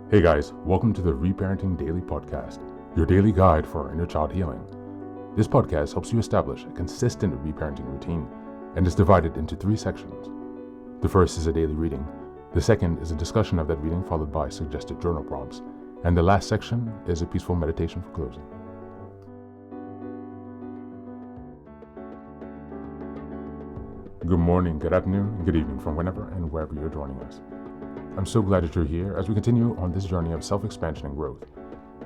Hey guys, welcome to the Reparenting Daily podcast, your daily guide for inner child healing. This podcast helps you establish a consistent reparenting routine and is divided into 3 sections. The first is a daily reading, the second is a discussion of that reading followed by suggested journal prompts, and the last section is a peaceful meditation for closing. Good morning, good afternoon, and good evening from whenever and wherever you're joining us. I'm so glad that you're here as we continue on this journey of self-expansion and growth.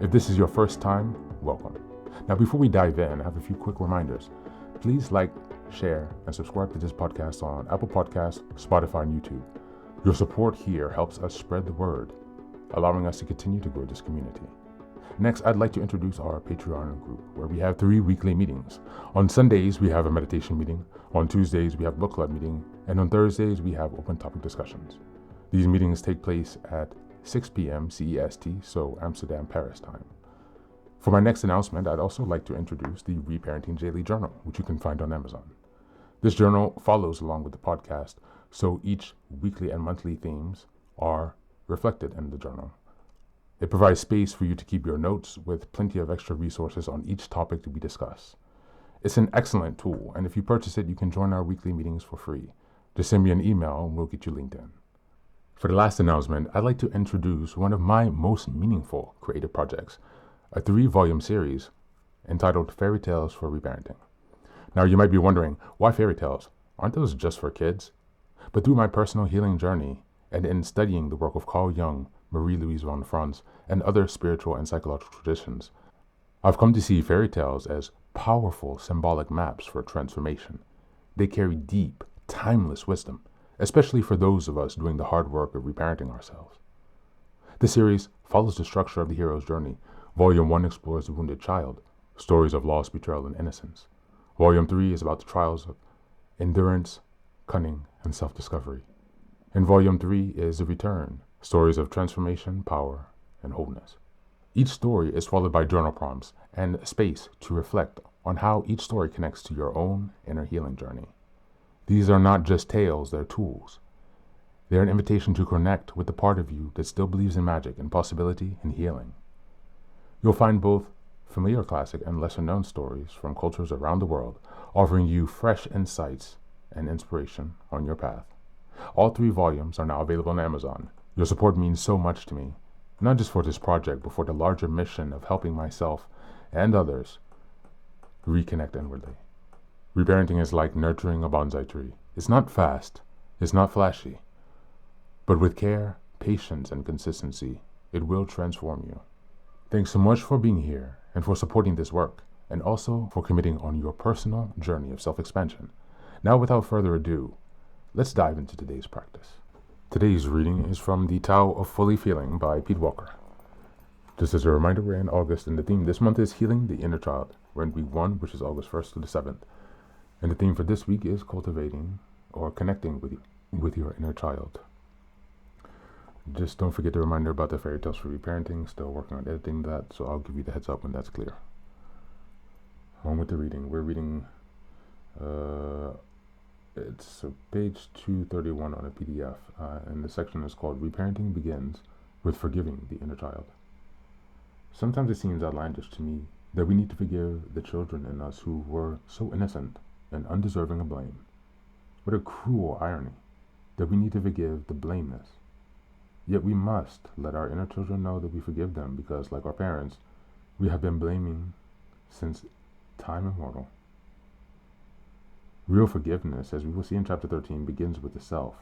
If this is your first time, welcome. Now, before we dive in, I have a few quick reminders. Please like, share, and subscribe to this podcast on Apple Podcasts, Spotify, and YouTube. Your support here helps us spread the word, allowing us to continue to grow this community. Next, I'd like to introduce our Patreon group, where we have 3 weekly meetings. On Sundays, we have a meditation meeting. On Tuesdays, we have book club meeting. And on Thursdays, we have open topic discussions. These meetings take place at 6 p.m. CEST, so Amsterdam, Paris time. For my next announcement, I'd also like to introduce the Reparenting Daily journal, which you can find on Amazon. This journal follows along with the podcast, so each weekly and monthly themes are reflected in the journal. It provides space for you to keep your notes with plenty of extra resources on each topic that we discuss. It's an excellent tool, and if you purchase it, you can join our weekly meetings for free. Just send me an email and we'll get you linked in. For the last announcement, I'd like to introduce one of my most meaningful creative projects, a 3-volume series entitled Fairy Tales for Reparenting. Now, you might be wondering, why fairy tales? Aren't those just for kids? But through my personal healing journey and in studying the work of Carl Jung, Marie-Louise von Franz, and other spiritual and psychological traditions, I've come to see fairy tales as powerful symbolic maps for transformation. They carry deep, timeless wisdom, especially for those of us doing the hard work of reparenting ourselves. The series follows the structure of the hero's journey. Volume 1 explores the wounded child, stories of loss, betrayal, and innocence. Volume 3 is about the trials of endurance, cunning, and self-discovery. And Volume 3 is the return, stories of transformation, power, and wholeness. Each story is followed by journal prompts and space to reflect on how each story connects to your own inner healing journey. These are not just tales, they're tools. They're an invitation to connect with the part of you that still believes in magic and possibility and healing. You'll find both familiar classic and lesser-known stories from cultures around the world, offering you fresh insights and inspiration on your path. All 3 volumes are now available on Amazon. Your support means so much to me, not just for this project, but for the larger mission of helping myself and others reconnect inwardly. Reparenting is like nurturing a bonsai tree. It's not fast, it's not flashy, but with care, patience, and consistency, it will transform you. Thanks so much for being here and for supporting this work, and also for committing on your personal journey of self-expansion. Now, without further ado, let's dive into today's practice. Today's reading is from The Tao of Fully Feeling by Pete Walker. Just as a reminder, we're in August, and the theme this month is Healing the Inner Child. We're in week 1, which is August 1st to the 7th. And the theme for this week is cultivating or connecting with your inner child. Just don't forget the reminder about the fairy tales for reparenting. Still working on editing that, so I'll give you the heads up when that's clear. On with the reading. We're reading, it's page 231 on a PDF, and the section is called Reparenting Begins with Forgiving the Inner Child. Sometimes it seems outlandish to me that we need to forgive the children in us who were so innocent and undeserving of blame. What a cruel irony that we need to forgive the blameless. Yet we must let our inner children know that we forgive them because, like our parents, we have been blaming since time immemorial. Real forgiveness, as we will see in chapter 13, begins with the self.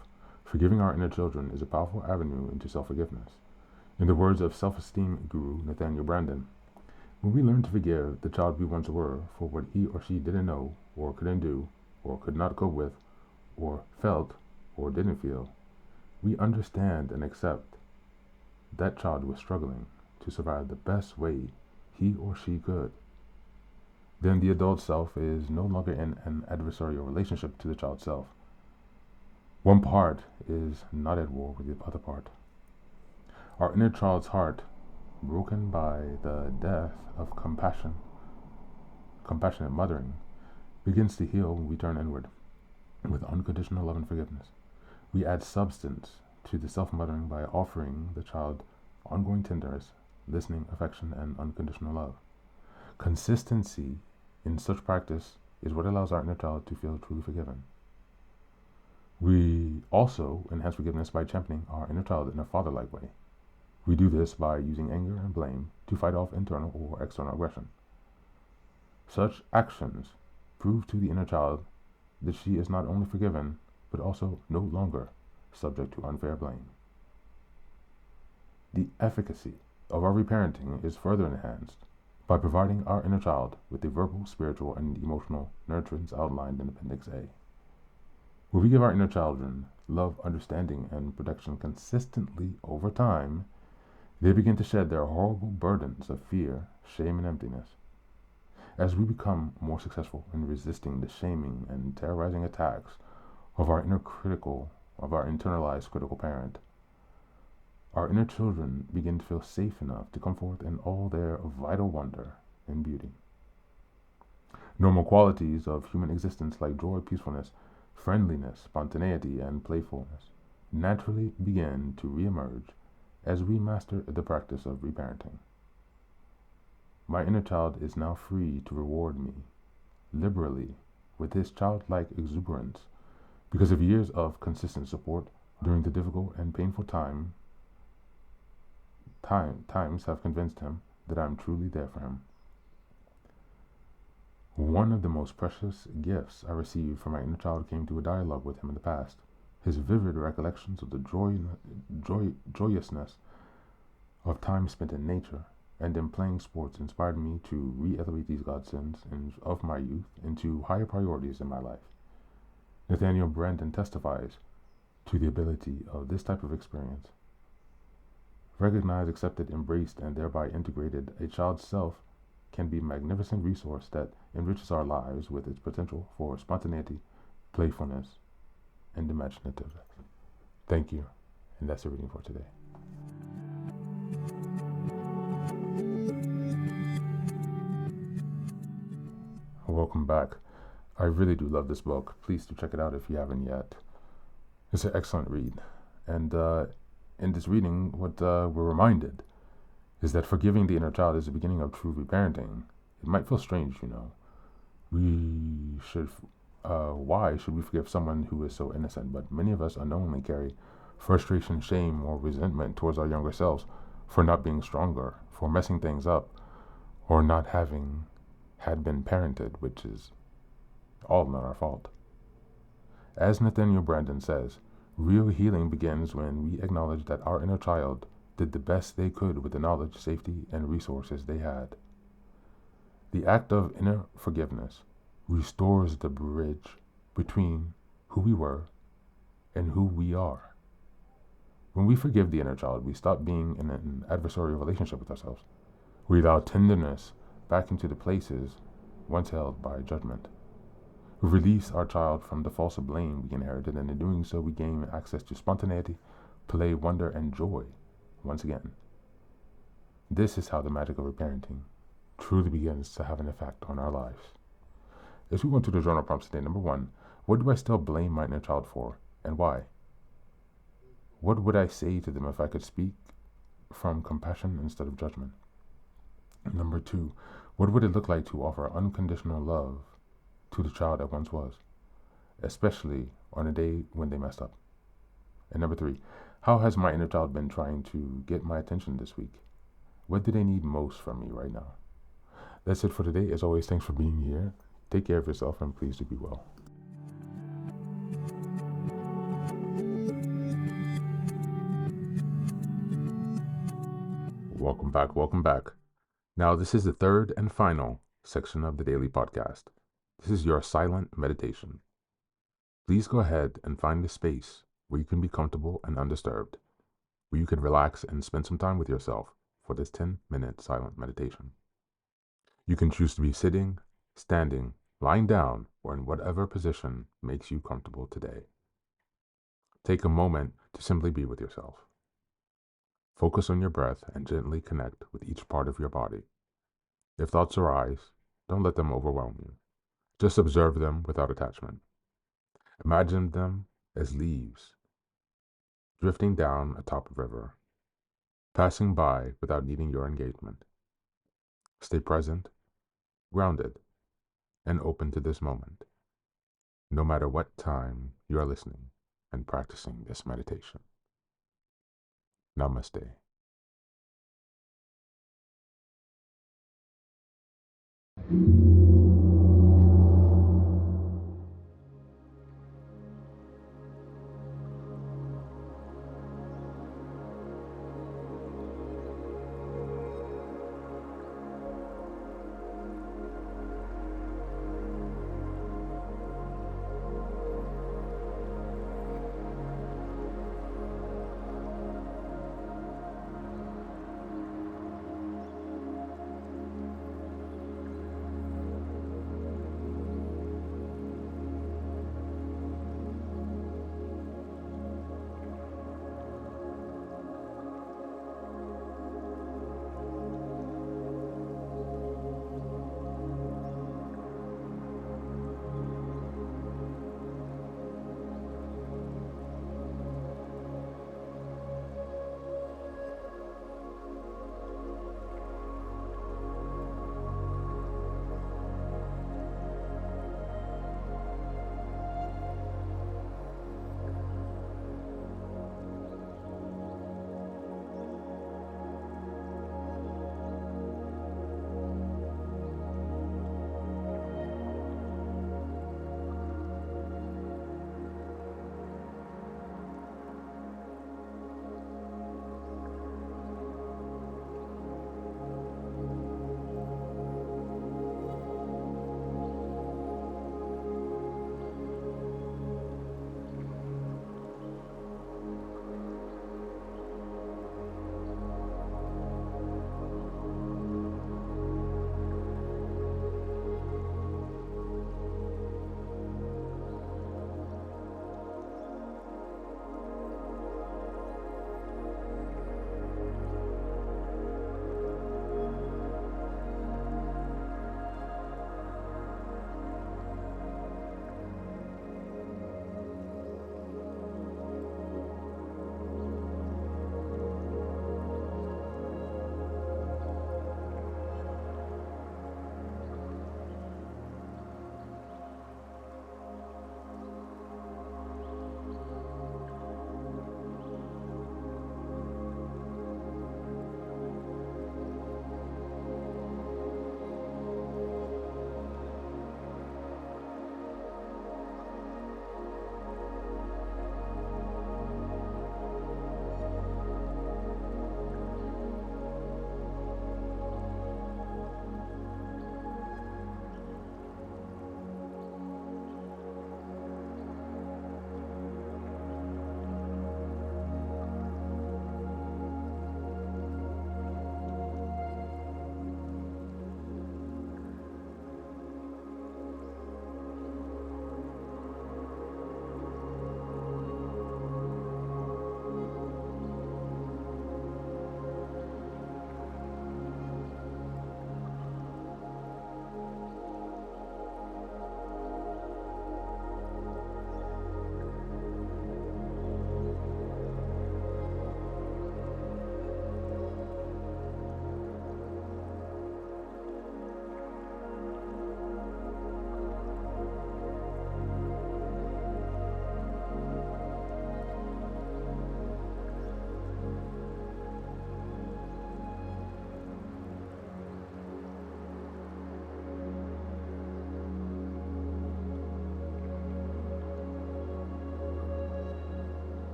Forgiving our inner children is a powerful avenue into self-forgiveness. In the words of self-esteem guru Nathaniel Branden, when we learn to forgive the child we once were for what he or she didn't know, or couldn't do, or could not cope with, or felt, or didn't feel, we understand and accept that child was struggling to survive the best way he or she could. Then the adult self is no longer in an adversarial relationship to the child self. One part is not at war with the other part. Our inner child's heart, broken by the death of compassionate mothering, begins to heal when we turn inward with unconditional love and forgiveness. We add substance to the self-mothering by offering the child ongoing tenderness, listening, affection, and unconditional love. Consistency in such practice is what allows our inner child to feel truly forgiven. We also enhance forgiveness by championing our inner child in a father-like way. We do this by using anger and blame to fight off internal or external aggression. Such actions prove to the inner child that she is not only forgiven, but also no longer subject to unfair blame. The efficacy of our reparenting is further enhanced by providing our inner child with the verbal, spiritual, and emotional nurturance outlined in Appendix A. When we give our inner children love, understanding, and protection consistently over time, they begin to shed their horrible burdens of fear, shame, and emptiness. As we become more successful in resisting the shaming and terrorizing attacks of our internalized critical parent, our inner children begin to feel safe enough to come forth in all their vital wonder and beauty. Normal qualities of human existence like joy, peacefulness, friendliness, spontaneity, and playfulness naturally begin to reemerge as we master the practice of reparenting. My inner child is now free to reward me liberally with his childlike exuberance because of years of consistent support during the difficult and painful times have convinced him that I am truly there for him. One of the most precious gifts I received from my inner child came through a dialogue with him in the past. His vivid recollections of the joyousness of time spent in nature and in playing sports inspired me to re-elevate these godsends of my youth into higher priorities in my life. Nathaniel Brandon testifies to the ability of this type of experience. Recognized, accepted, embraced, and thereby integrated, a child's self can be a magnificent resource that enriches our lives with its potential for spontaneity, playfulness, and imaginativeness. Thank you, and that's the reading for today. Welcome back. I really do love this book. Please do check it out if you haven't yet. It's an excellent read. And in this reading, what we're reminded is that forgiving the inner child is the beginning of true reparenting. It might feel strange, why should we forgive someone who is so innocent? But many of us unknowingly carry frustration, shame, or resentment towards our younger selves for not being stronger, for messing things up, or not having had been parented, which is all not our fault. As Nathaniel Brandon says, real healing begins when we acknowledge that our inner child did the best they could with the knowledge, safety, and resources they had. The act of inner forgiveness restores the bridge between who we were and who we are. When we forgive the inner child, we stop being in an adversarial relationship with ourselves. We allow tenderness back into the places once held by judgment. We release our child from the false blame we inherited, and in doing so, we gain access to spontaneity, play, wonder, and joy once again. This is how the magic of reparenting truly begins to have an effect on our lives. As we go into the journal prompts today, number 1, what do I still blame my inner child for, and why? What would I say to them if I could speak from compassion instead of judgment? Number 2, what would it look like to offer unconditional love to the child that once was, especially on a day when they messed up? And number 3, how has my inner child been trying to get my attention this week? What do they need most from me right now? That's it for today. As always, thanks for being here. Take care of yourself, and please do be well. Welcome back. Now, this is the third and final section of the daily podcast. This is your silent meditation. Please go ahead and find a space where you can be comfortable and undisturbed, where you can relax and spend some time with yourself for this 10-minute silent meditation. You can choose to be sitting, standing, lying down, or in whatever position makes you comfortable today. Take a moment to simply be with yourself. Focus on your breath and gently connect with each part of your body. If thoughts arise, don't let them overwhelm you. Just observe them without attachment. Imagine them as leaves drifting down atop a river. passing by without needing your engagement. Stay present, grounded, and open to this moment, no matter what time you are listening and practicing this meditation. Namaste.